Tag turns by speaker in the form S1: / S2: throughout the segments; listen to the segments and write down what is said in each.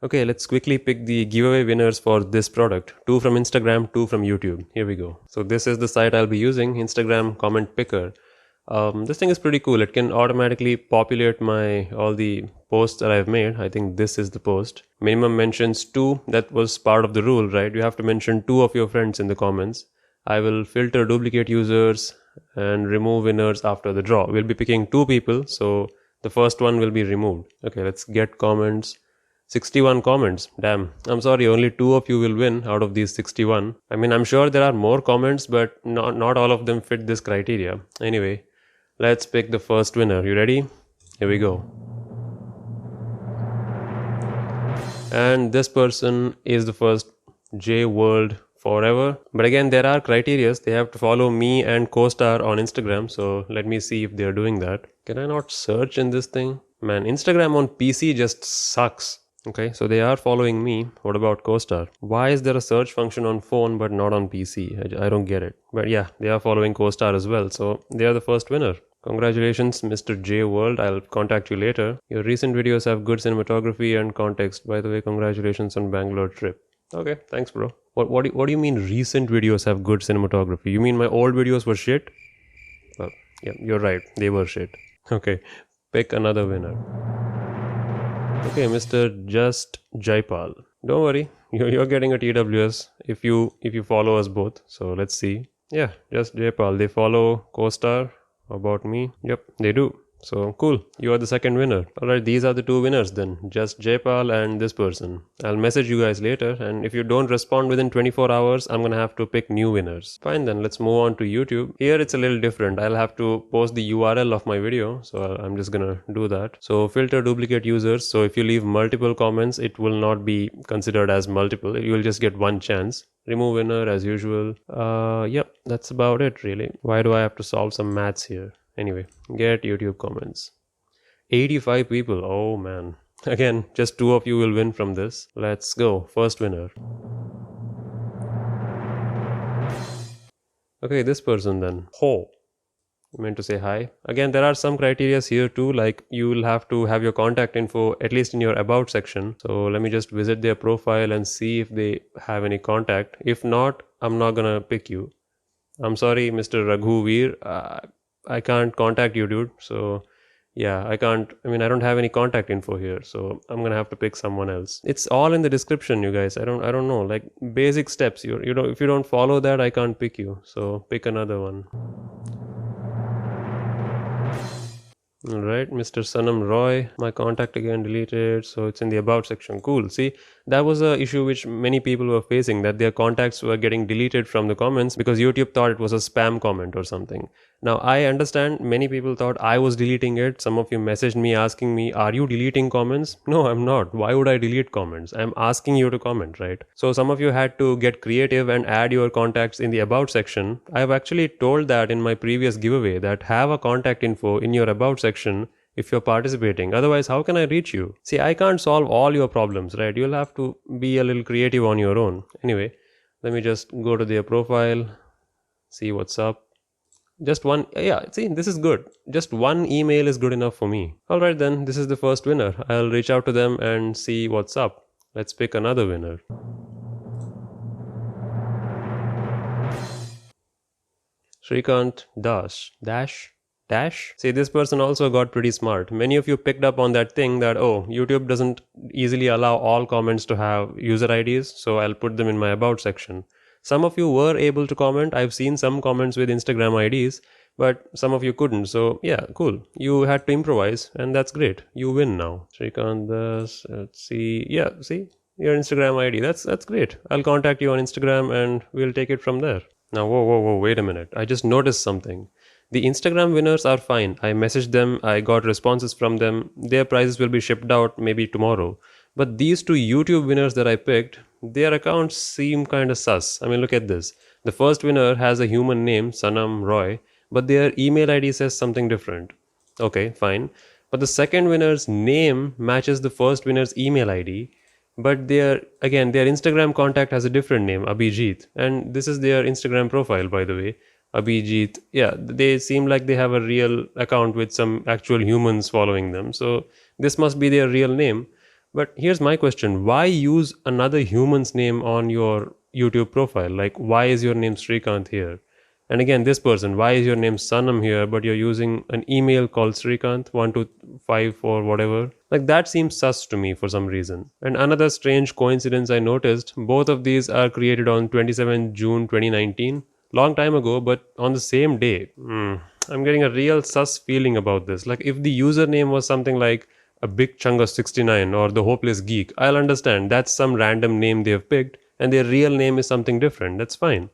S1: Okay, let's quickly pick the giveaway winners for this product. 2 from Instagram, 2 from YouTube. Here we go. So this is the site I'll be using, Instagram comment picker. This thing is pretty cool. It can automatically populate my all the posts that I've made. I think this is the post. Minimum mentions 2. That was part of the rule, right? You have to mention 2 of your friends in the comments. I will filter duplicate users and remove winners after the draw. We'll be picking 2 people, so the first one will be removed. Okay, let's get comments. 61 comments. Damn. I'm sorry, only 2 of you will win out of these 61. I mean, I'm sure there are more comments, but not all of them fit this criteria. Anyway, let's pick the first winner. You ready? Here we go. And this person is the first, J World Forever. But again, there are criterias. They have to follow me and Costar on Instagram. So let me see if they're doing that. Can I not search in this thing? Man, Instagram on PC just sucks. Okay, so they are following me. What about Costar? Why is there a search function on phone but not on PC? I don't get it. But yeah, they are following Costar as well. So they are the first winner. Congratulations, Mr. J World. I'll contact you later. Your recent videos have good cinematography and context. By the way, congratulations on Bangalore trip. Okay, thanks, bro. What do you mean recent videos have good cinematography? You mean my old videos were shit? Well, yeah, you're right. They were shit. Okay, pick another winner. Okay, Mr. Just Jaipal. Don't worry, you're getting a TWS if you follow us both. So let's see. Yeah, Just Jaipal. They follow Costar. About me. Yep, they do. So cool, you are the second winner. Alright, these are the 2 winners then, Just Jaipal and this person. I'll message you guys later, and if you don't respond within 24 hours, I'm gonna have to pick new winners. Fine then, let's move on to YouTube. Here it's a little different. I'll have to post the URL of my video, so I'm just gonna do that. So filter duplicate users. So if you leave multiple comments, it will not be considered as multiple. You will just get one chance. Remove winner as usual. Yep, that's about it really. Why do I have to solve some maths here? Anyway, get YouTube comments. 85 people. Oh man. Again, just 2 of you will win from this. Let's go. First winner. Okay, this person then. Ho. I meant to say hi. Again, there are some criteria here too, like you will have to have your contact info at least in your about section. So let me just visit their profile and see if they have any contact. If not, I'm not gonna pick you. I'm sorry, Mr. Raghuveer. I can't contact you, dude. So yeah, I don't have any contact info here, so I'm gonna have to pick someone else. It's all in the description, you guys. I don't know, like basic steps. You know, if you don't follow that, I can't pick you. So pick another one. Alright, Mr. Sanam Roy. My contact again deleted, so it's in the about section. Cool. See, that was a issue which many people were facing, that their contacts were getting deleted from the comments because YouTube thought it was a spam comment or something. Now, I understand many people thought I was deleting it. Some of you messaged me asking me, are you deleting comments? No, I'm not. Why would I delete comments? I'm asking you to comment, right? So some of you had to get creative and add your contacts in the about section. I've actually told that in my previous giveaway, that have a contact info in your about section if you're participating. Otherwise, how can I reach you? See, I can't solve all your problems, right? You'll have to be a little creative on your own. Anyway, let me just go to their profile, see what's up. Just one, yeah, see, this is good. Just one email is good enough for me. Alright then, this is the first winner. I'll reach out to them and see what's up. Let's pick another winner. Shrikant Dash? See, this person also got pretty smart. Many of you picked up on that thing that, oh, YouTube doesn't easily allow all comments to have user IDs, so I'll put them in my about section. Some of you were able to comment. I've seen some comments with Instagram IDs, but some of you couldn't. So yeah, cool. You had to improvise, and that's great. You win now. Shrikant Das, let's see. Yeah, see? Your Instagram ID. That's great. I'll contact you on Instagram and we'll take it from there. Now, whoa, wait a minute. I just noticed something. The Instagram winners are fine. I messaged them, I got responses from them. Their prizes will be shipped out maybe tomorrow. But these 2 YouTube winners that I picked, their accounts seem kinda sus. I mean, look at this. The first winner has a human name, Sanam Roy, but their email ID says something different. Okay, fine. But the second winner's name matches the first winner's email ID, but their Instagram contact has a different name, Abhijit. And this is their Instagram profile, by the way. Abhijit, yeah, they seem like they have a real account with some actual humans following them. So this must be their real name. But here's my question. Why use another human's name on your YouTube profile? Like, why is your name Srikanth here? And again, this person, why is your name Sanam here, but you're using an email called Srikanth1254 whatever? Like, that seems sus to me for some reason. And another strange coincidence I noticed, both of these are created on 27 June 2019. Long time ago, but on the same day. I'm getting a real sus feeling about this. Like, if the username was something like a big chunga 69 or the hopeless geek, I'll understand. That's some random name they've picked, and their real name is something different. That's fine.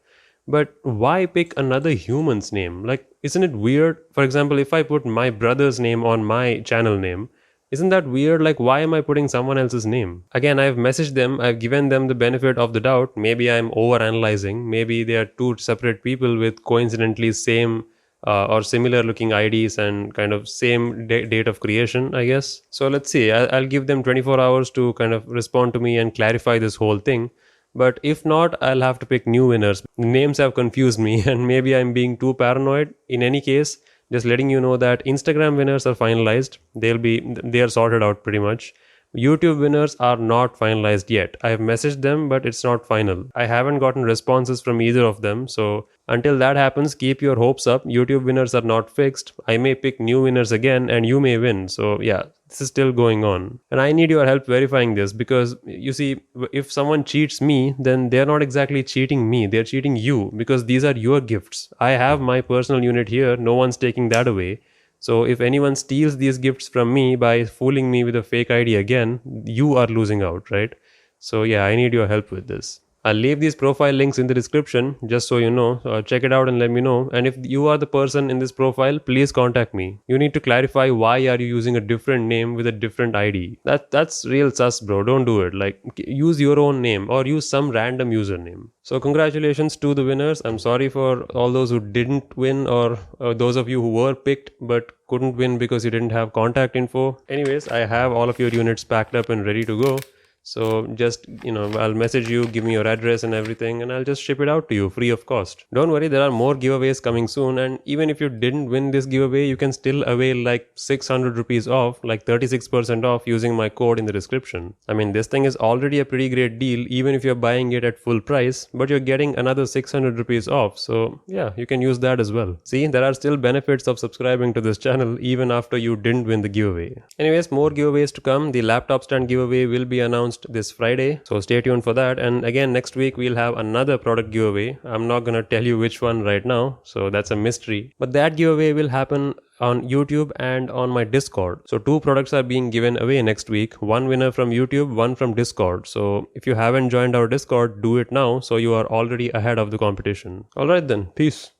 S1: But why pick another human's name? Like, isn't it weird? For example, if I put my brother's name on my channel name, isn't that weird? Like, why am I putting someone else's name? Again, I've messaged them, I've given them the benefit of the doubt. Maybe I'm over analyzing. Maybe they are two separate people with coincidentally same or similar looking IDs and kind of same date of creation, I guess. So let's see. I'll give them 24 hours to kind of respond to me and clarify this whole thing. But if not, I'll have to pick new winners. Names have confused me, and maybe I'm being too paranoid. In any case, just letting you know that Instagram winners are finalized. They are sorted out pretty much. YouTube winners are not finalized yet. I have messaged them, but it's not final. I haven't gotten responses from either of them. So until that happens, keep your hopes up. YouTube winners are not fixed. I may pick new winners again and you may win. So yeah, this is still going on. And I need your help verifying this, because you see, if someone cheats me, then they're not exactly cheating me. They're cheating you, because these are your gifts. I have my personal unit here. No one's taking that away. So if anyone steals these gifts from me by fooling me with a fake ID again, you are losing out, right? So yeah, I need your help with this. I'll leave these profile links in the description just so you know. Check it out and let me know. And if you are the person in this profile, please contact me. You need to clarify why are you using a different name with a different ID. That's real sus, bro. Don't do it. Like, use your own name or use some random username. So congratulations to the winners. I'm sorry for all those who didn't win, or those of you who were picked but couldn't win because you didn't have contact info. Anyways, I have all of your units packed up and ready to go. So just, I'll message you, give me your address and everything, and I'll just ship it out to you free of cost. Don't worry, there are more giveaways coming soon, and even if you didn't win this giveaway, you can still avail like 600 rupees off, like 36% off, using my code in the description. I mean, this thing is already a pretty great deal, even if you're buying it at full price, but you're getting another 600 rupees off. So yeah, you can use that as well. See, there are still benefits of subscribing to this channel even after you didn't win the giveaway. Anyways, more giveaways to come. The laptop stand giveaway will be announced this Friday, so stay tuned for that. And again, next week we'll have another product giveaway. I'm not gonna tell you which one right now, so that's a mystery, but that giveaway will happen on YouTube and on my Discord. So 2 products are being given away next week. One winner from YouTube, one from Discord. So if you haven't joined our Discord, do it now, so you are already ahead of the competition. Alright then, peace.